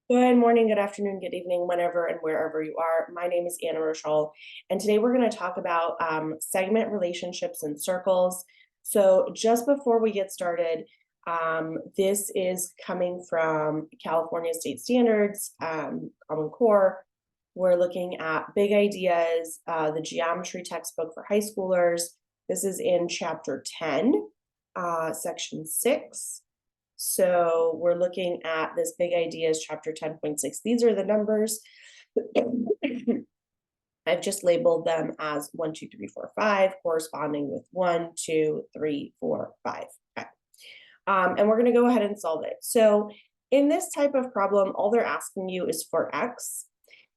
Good morning, good afternoon, good evening, whenever and wherever you are. My name is Anna Rochelle, and today we're going to talk about segment relationships and circles. So just before we get started, this is coming from California State Standards, Common Core. We're looking at big ideas, the geometry textbook for high schoolers. This is in chapter 10, section 6. So we're looking at this big ideas, chapter 10.6. These are the numbers. I've just labeled them as 1, 2, 3, 4, 5, corresponding with 1, 2, 3, 4, 5. Okay. And we're going to go ahead and solve it. So in this type of problem, all they're asking you is for x.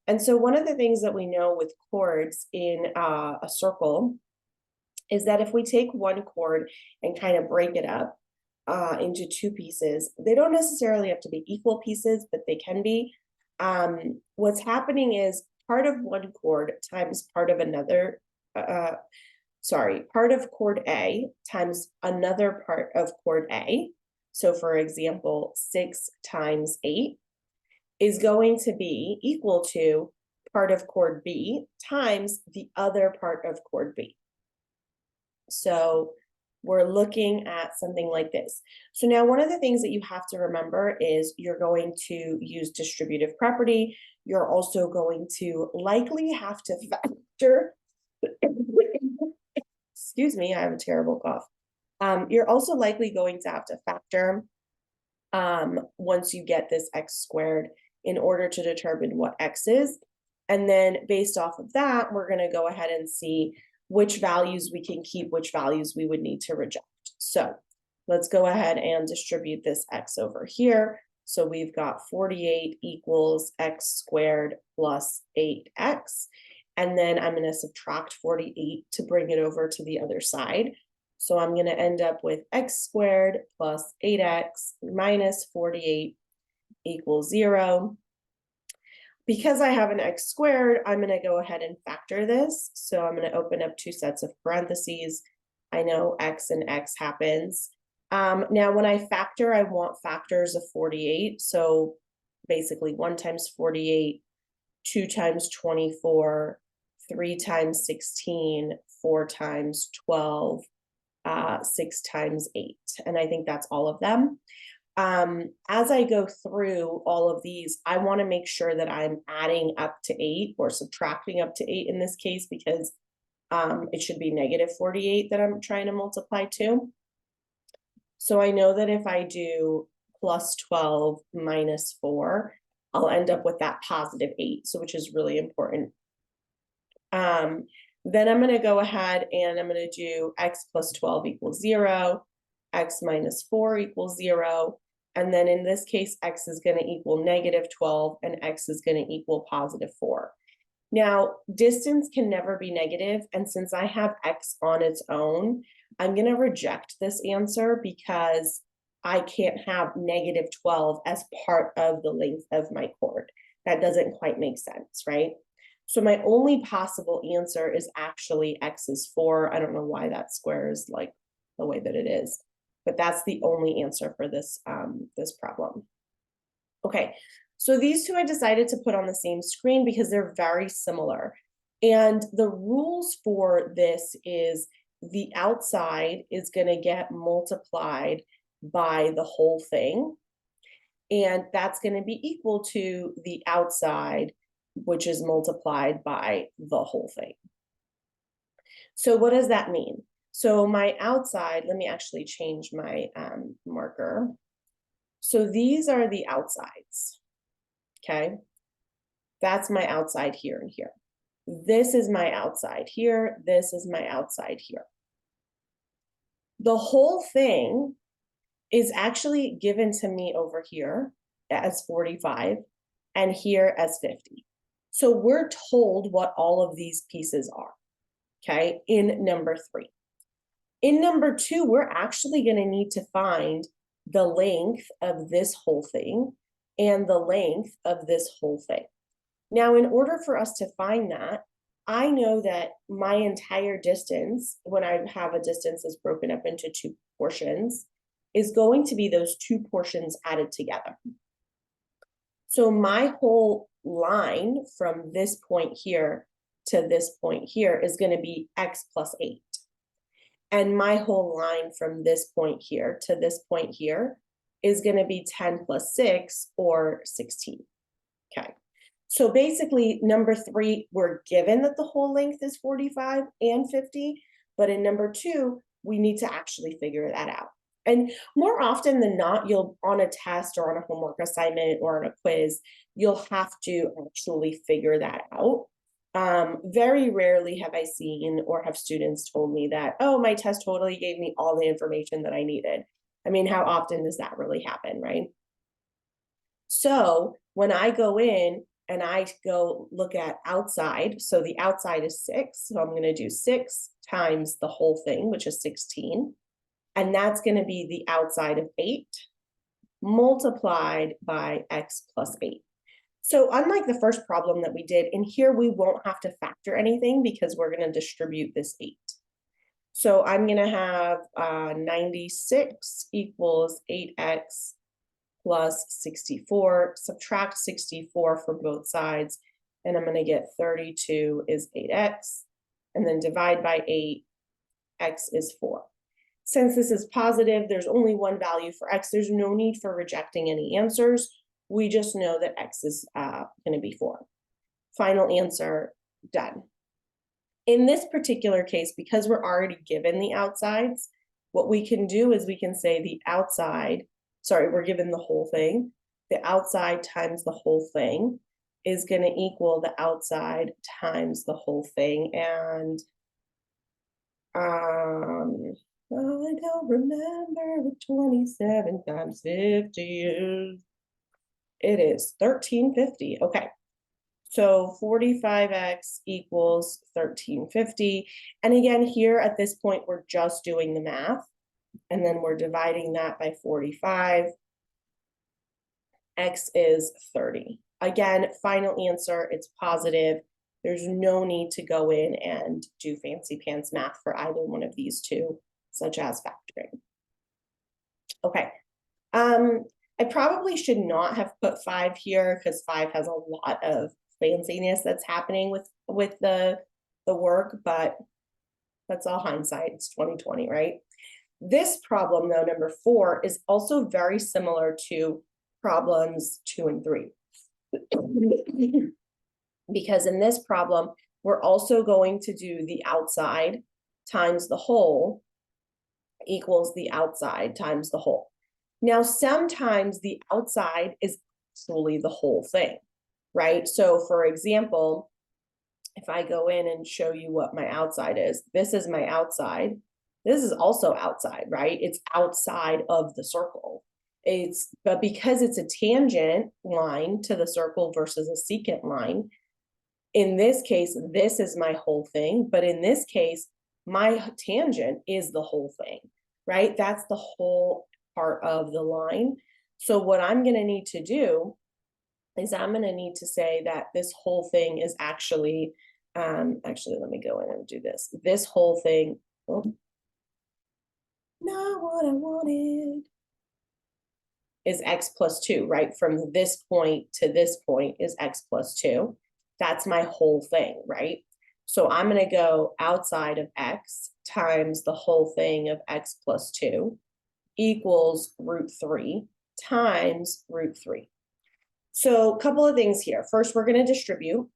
And so one of the things that we know with chords in a circle is that if we take one chord and kind of break it up, into two pieces. They don't necessarily have to be equal pieces, but they can be. What's happening is part of one chord times part of another, part of chord A times another part of chord A. So for example, 6 times 8 is going to be equal to part of chord B times the other part of chord B. So we're looking at something like this. So now one of the things that you have to remember is you're going to use distributive property. You're also going to likely have to factor, excuse me, I have a terrible cough. You're also likely going to have to factor once you get this x squared in order to determine what x is. And then based off of that, we're going to go ahead and see which values we can keep, which values we would need to reject. So let's go ahead and distribute this x over here. So we've got 48 equals x squared plus 8x. And then I'm going to subtract 48 to bring it over to the other side. So I'm going to end up with x squared plus 8x minus 48 equals 0. Because I have an x squared, I'm going to go ahead and factor this. So I'm going to open up two sets of parentheses. I know x and x happens. Now, when I factor, I want factors of 48. So basically 1 times 48, 2 times 24, 3 times 16, 4 times 12, 6 times 8. And I think that's all of them. As I go through all of these, I want to make sure that I'm adding up to 8 or subtracting up to 8 in this case, because it should be negative 48 that I'm trying to multiply to. So I know that if I do plus 12 minus 4, I'll end up with that positive 8, so which is really important. Then I'm going to go ahead and I'm going to do x plus 12 equals 0, x minus 4 equals 0. And then in this case, x is going to equal negative 12 and x is going to equal positive 4. Now, distance can never be negative. And since I have x on its own, I'm going to reject this answer because I can't have negative 12 as part of the length of my chord. That doesn't quite make sense, right? So my only possible answer is actually x is 4. I don't know why that square is like the way that it is, but that's the only answer for this, this problem. Okay, so these two I decided to put on the same screen because they're very similar. And the rules for this is the outside is going to get multiplied by the whole thing. And that's going to be equal to the outside, which is multiplied by the whole thing. So what does that mean? So my outside, let me actually change my marker. So these are the outsides, okay? That's my outside here and here. This is my outside here. This is my outside here. The whole thing is actually given to me over here as 45 and here as 50. So we're told what all of these pieces are, okay, in number 3. In number 2, we're actually going to need to find the length of this whole thing and the length of this whole thing. Now, in order for us to find that, I know that my entire distance, when I have a distance that's broken up into 2 portions, is going to be those 2 portions added together. So my whole line from this point here to this point here is going to be x plus 8. And my whole line from this point here to this point here is going to be 10 plus 6, or 16. Okay. So basically, number 3, we're given that the whole length is 45 and 50, but in number 2, we need to actually figure that out. And more often than not, you'll, on a test or on a homework assignment or on a quiz, you'll have to actually figure that out. Very rarely have I seen or have students told me that, oh, my test totally gave me all the information that I needed. I mean, how often does that really happen, right? So when I go in and I go look at outside, so the outside is 6, so I'm going to do 6 times the whole thing, which is 16, and that's going to be the outside of 8 multiplied by x plus 8. So unlike the first problem that we did, in here we won't have to factor anything because we're going to distribute this 8. So I'm going to have 96 equals 8x plus 64, subtract 64 from both sides, and I'm going to get 32 is 8x, and then divide by 8, x is 4. Since this is positive, there's only one value for x. There's no need for rejecting any answers. We just know that x is going to be 4. Final answer, done. In this particular case, because we're already given the outsides, what we can do is we can say the outside, sorry, we're given the whole thing. The outside times the whole thing is going to equal the outside times the whole thing. And I don't remember what 27 times 50 is. It is 1350. Okay. So 45x equals 1350. And again, here at this point, we're just doing the math. And then we're dividing that by 45. X is 30. Again, final answer, it's positive. There's no need to go in and do fancy pants math for either one of these two, such as factoring. Okay. I probably should not have put 5 here because 5 has a lot of fanciness that's happening with the work, but that's all hindsight. It's 2020, right? This problem, though, number 4, is also very similar to problems 2 and 3. Because in this problem, we're also going to do the outside times the whole equals the outside times the whole. Now, sometimes the outside is actually the whole thing, right? So for example, if I go in and show you what my outside is, this is my outside. This is also outside, right? It's outside of the circle. But because it's a tangent line to the circle versus a secant line, in this case, this is my whole thing. But in this case, my tangent is the whole thing, right? That's the whole part of the line. So what I'm going to need to do is I'm going to need to say that this whole thing is actually, actually, let me go in and do this. This whole thing, oh, not what I wanted, is x plus 2, right? From this point to this point is x plus 2. That's my whole thing, right? So I'm going to go outside of x times the whole thing of x plus 2 equals root 3 times root 3. So a couple of things here. First, we're going to distribute.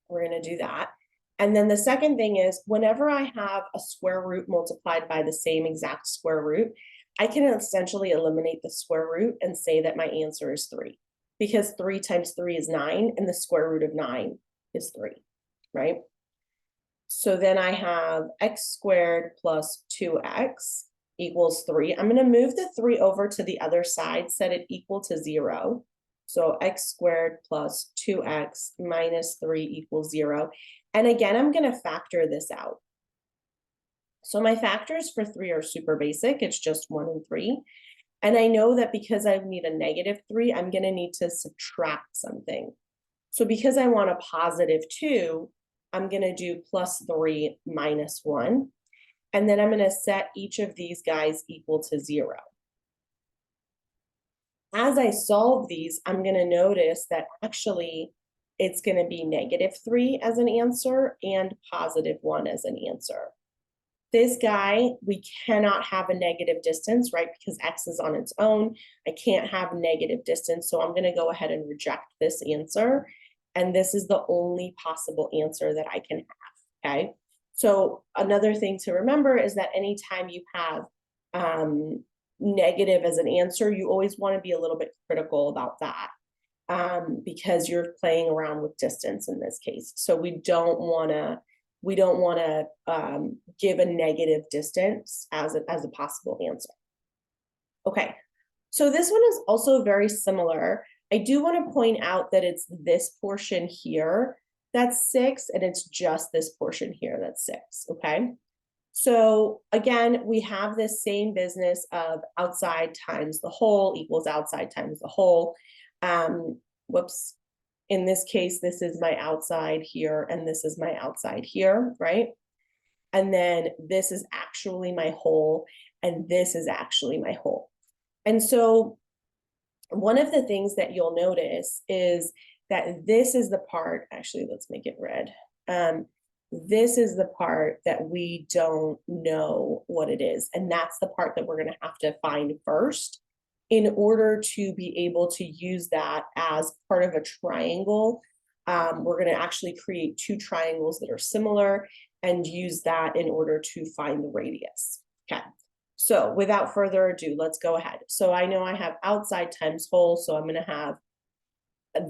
We're going to do that. And then the second thing is, whenever I have a square root multiplied by the same exact square root, I can essentially eliminate the square root and say that my answer is 3. Because 3 times 3 is 9, and the square root of 9 is 3, right? So then I have x squared plus 2x equals 3. I'm going to move the 3 over to the other side, set it equal to 0. So x squared plus 2x minus 3 equals 0. And again, I'm going to factor this out. So my factors for 3 are super basic. It's just 1 and 3. And I know that because I need a negative 3, I'm going to need to subtract something. So because I want a positive 2, I'm going to do plus 3 minus 1. And then I'm going to set each of these guys equal to 0. As as I solve these, I'm going to notice that actually it's going to be -3 as an answer and +1 as an answer. This guy, we cannot have a negative distance, right? Because x is on its own. I can't have negative distance, so I'm going to go ahead and reject this answer. And this is the only possible answer that I can have, okay? So another thing to remember is that anytime you have negative as an answer, you always want to be a little bit critical about that, because you're playing around with distance in this case. So we don't want to give a negative distance as a possible answer. Okay, so this one is also very similar. I do want to point out that it's this portion here that's 6, and it's just this portion here that's 6, okay? So again, we have this same business of outside times the whole equals outside times the whole. Whoops. In this case, this is my outside here, and this is my outside here, right? And then this is actually my whole, and this is actually my whole. And so one of the things that you'll notice is that this is the part, actually, let's make it red. This is the part that we don't know what it is. And that's the part that we're going to have to find first in order to be able to use that as part of a triangle. We're going to actually create 2 triangles that are similar and use that in order to find the radius. Okay, so without further ado, let's go ahead. So I know I have outside times whole, so I'm going to have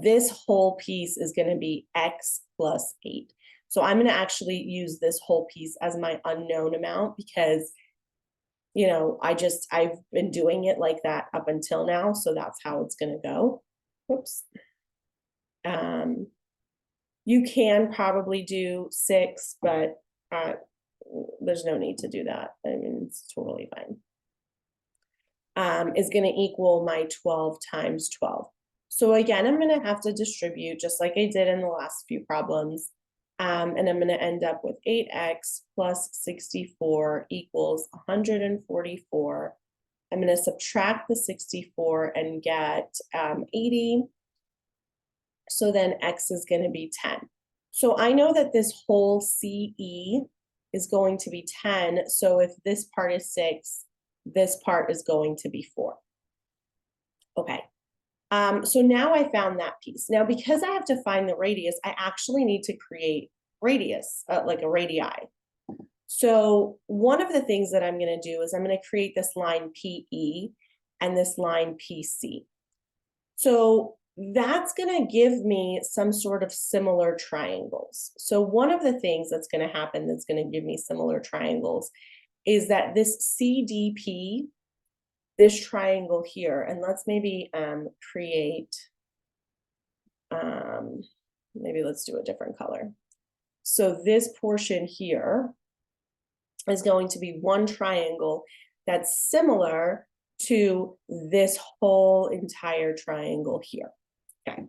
this whole piece is going to be x plus 8. So I'm going to actually use this whole piece as my unknown amount because, you know, I've been doing it like that up until now. So that's how it's going to go. Whoops. You can probably do 6, but there's no need to do that. I mean, it's totally fine. Is going to equal my 12 times 12. So again, I'm going to have to distribute just like I did in the last few problems. And I'm going to end up with 8x plus 64 equals 144. I'm going to subtract the 64 and get 80. So then x is going to be 10. So I know that this whole CE is going to be 10. So if this part is 6, this part is going to be 4. Okay. So now I found that piece. Now, because I have to find the radius, I actually need to create radius, like a radii. So one of the things that I'm going to do is I'm going to create this line PE and this line PC. So that's going to give me some sort of similar triangles. So one of the things that's going to happen that's going to give me similar triangles is that this CDP, this triangle here, and let's maybe create, maybe let's do a different color. So this portion here is going to be one triangle that's similar to this whole entire triangle here. Okay,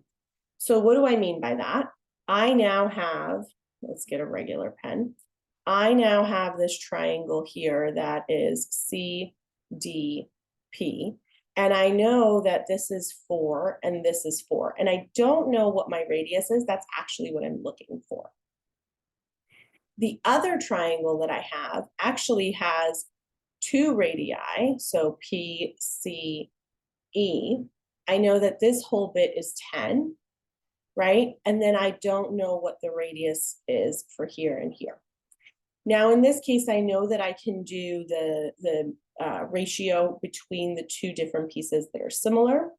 so what do I mean by that? I now have, let's get a regular pen. I now have this triangle here that is CDP. And I know that this is 4 and this is 4. And I don't know what my radius is. That's actually what I'm looking for. The other triangle that I have actually has 2 radii, so PCE. I know that this whole bit is 10, right? And then I don't know what the radius is for here and here. Now, in this case, I know that I can do the ratio between the 2 different pieces that are similar.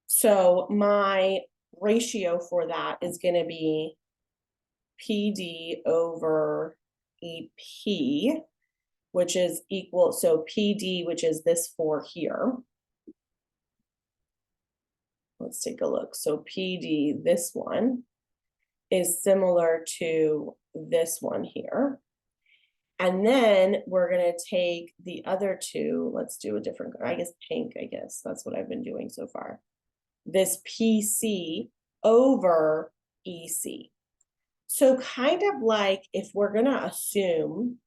So my ratio for that is going to be PD over EP, which is equal, so PD, which is this 4 here. Let's take a look. So PD, this one, is similar to this one here. And then we're going to take the other 2. Let's do a different, I guess pink, I guess. That's what I've been doing so far. This PC over EC. So kind of like if we're going to assume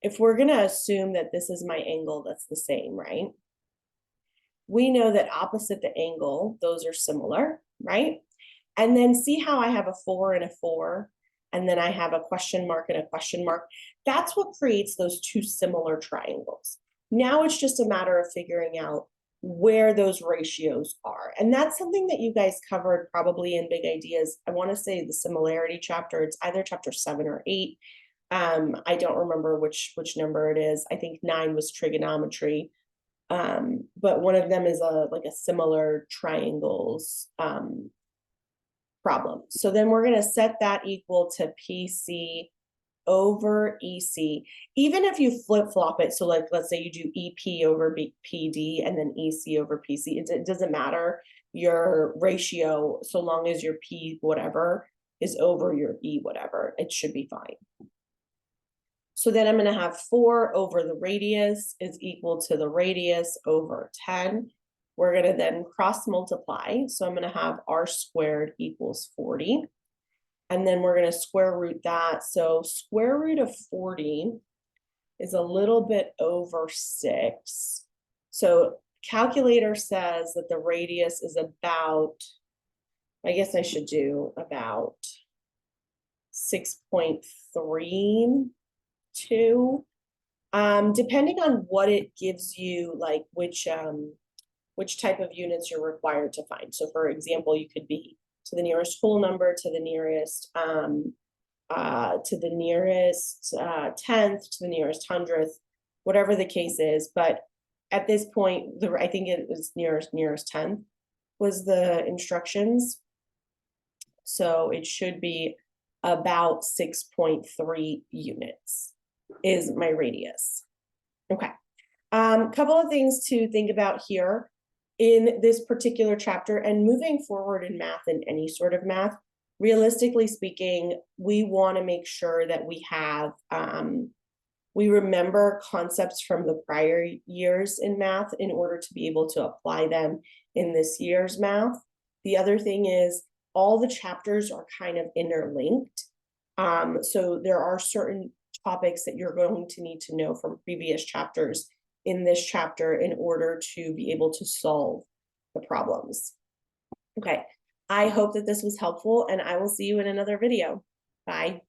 that this is my angle that's the same, right? We know that opposite the angle, those are similar, right? And then see how I have a 4 and a 4, and then I have a question mark and a question mark. That's what creates those two similar triangles. Now it's just a matter of figuring out where those ratios are. And that's something that you guys covered probably in Big Ideas. I want to say the similarity chapter, it's either chapter 7 or 8. I don't remember which number it is. I think 9 was trigonometry. But one of them is like a similar triangles problem. So then we're going to set that equal to PC over EC. Even if you flip-flop it, so like let's say you do EP over PD and then EC over PC, it doesn't matter your ratio, so long as your P whatever is over your E whatever, it should be fine. So then I'm going to have 4 over the radius is equal to the radius over 10. We're going to then cross multiply. So I'm going to have r squared equals 40. And then we're going to square root that. So square root of 40 is a little bit over 6. So calculator says that the radius is about, I guess I should do about 6.32. Depending on what it gives you, like which type of units you're required to find. So for example, you could be to the nearest whole number, to the nearest tenth, to the nearest hundredth, whatever the case is. But at this point, I think it was nearest tenth was the instructions. So it should be about 6.3 units is my radius. Okay. Couple of things to think about here in this particular chapter and moving forward in math and any sort of math. Realistically speaking, we want to make sure that we have, we remember concepts from the prior years in math in order to be able to apply them in this year's math. The other thing is all the chapters are kind of interlinked. So there are certain topics that you're going to need to know from previous chapters in this chapter in order to be able to solve the problems. Okay, I hope that this was helpful and I will see you in another video. Bye.